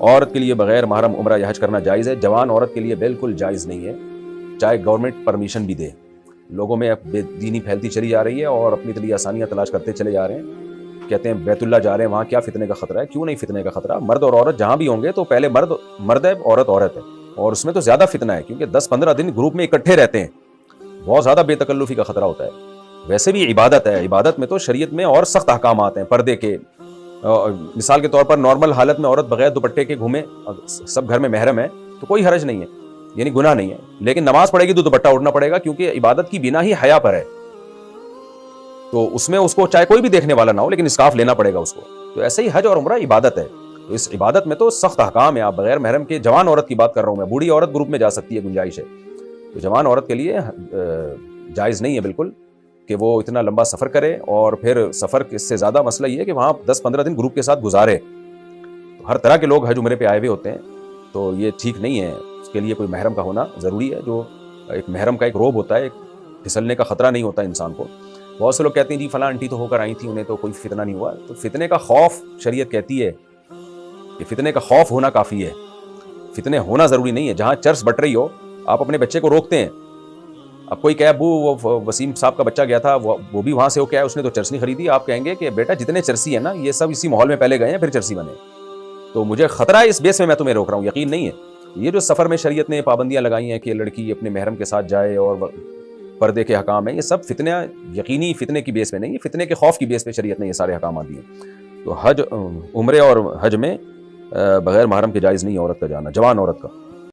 عورت کے لیے بغیر محرم عمرہ یا حج کرنا جائز ہے؟ جوان عورت کے لیے بالکل جائز نہیں ہے، چاہے گورنمنٹ پرمیشن بھی دے۔ لوگوں میں بے دینی پھیلتی چلی جا رہی ہے اور اپنی لیے آسانیاں تلاش کرتے چلے جا رہے ہیں، کہتے ہیں بیت اللہ جا رہے ہیں، وہاں کیا فتنے کا خطرہ ہے؟ کیوں نہیں فتنے کا خطرہ؟ مرد اور عورت جہاں بھی ہوں گے تو پہلے مرد مرد ہے، عورت عورت ہے، اور اس میں تو زیادہ فتنہ ہے کیونکہ 10-15 دن گروپ میں اکٹھے رہتے ہیں، بہت زیادہ بے تکلفی کا خطرہ ہوتا ہے۔ ویسے بھی عبادت ہے، عبادت میں تو شریعت میں اور سخت احکامات ہیں پردے کے۔ مثال کے طور پر نارمل حالت میں عورت بغیر دوپٹے کے گھومے، سب گھر میں محرم ہے تو کوئی حرج نہیں ہے، یعنی گناہ نہیں ہے، لیکن نماز پڑھے گی تو دوپٹہ اڑنا پڑے گا کیونکہ عبادت کی بنا ہی حیا پر ہے، تو اس میں اس کو چاہے کوئی بھی دیکھنے والا نہ ہو لیکن اسکارف لینا پڑے گا اس کو۔ تو ایسے ہی حج اور عمرہ عبادت ہے، تو اس عبادت میں تو سخت احکام ہے۔ آپ بغیر محرم کے، جوان عورت کی بات کر رہا ہوں میں، بوڑھی عورت گروپ میں جا سکتی ہے، گنجائش ہے، تو جوان عورت کے لیے جائز نہیں ہے بالکل کہ وہ اتنا لمبا سفر کرے، اور پھر سفر اس سے زیادہ مسئلہ یہ ہے کہ وہاں 10-15 دن گروپ کے ساتھ گزارے۔ ہر طرح کے لوگ حج عمرے پہ آئے ہوئے ہوتے ہیں، تو یہ ٹھیک نہیں ہے، اس کے لیے کوئی محرم کا ہونا ضروری ہے، جو ایک محرم کا ایک روب ہوتا ہے، ایک پھسلنے کا خطرہ نہیں ہوتا انسان کو۔ بہت سے لوگ کہتے ہیں جی فلاں آنٹی تو ہو کر آئی تھی، انہیں تو کوئی فتنہ نہیں ہوا، تو فتنے کا خوف شریعت کہتی ہے کہ فتنے کا خوف ہونا کافی ہے، فتنے ہونا ضروری نہیں ہے۔ جہاں چرس بٹ رہی ہو، آپ اپنے بچے کو روکتے ہیں۔ اب کوئی کہ ابو وہ وسیم صاحب کا بچہ گیا تھا، وہ بھی وہاں سے ہو کے آیا، اس نے تو چرس نہیں خریدی، آپ کہیں گے کہ بیٹا جتنے چرسی ہیں نا یہ سب اسی ماحول میں پہلے گئے ہیں پھر چرسی بنے، تو مجھے خطرہ ہے اس بیس میں تمہیں روک رہا ہوں، یقین نہیں ہے۔ یہ جو سفر میں شریعت نے پابندیاں لگائی ہیں کہ لڑکی اپنے محرم کے ساتھ جائے اور پردے کے حکام ہیں، یہ سب فتنہ یقینی فتنے کی بیس پہ نہیں ہے، فتنے کے خوف کی بیس پہ شریعت نے یہ سارے احکامات دیے۔ تو حج عمرے اور حج میں بغیر محرم کے جائز نہیں ہے عورت کا جانا، جوان عورت کا۔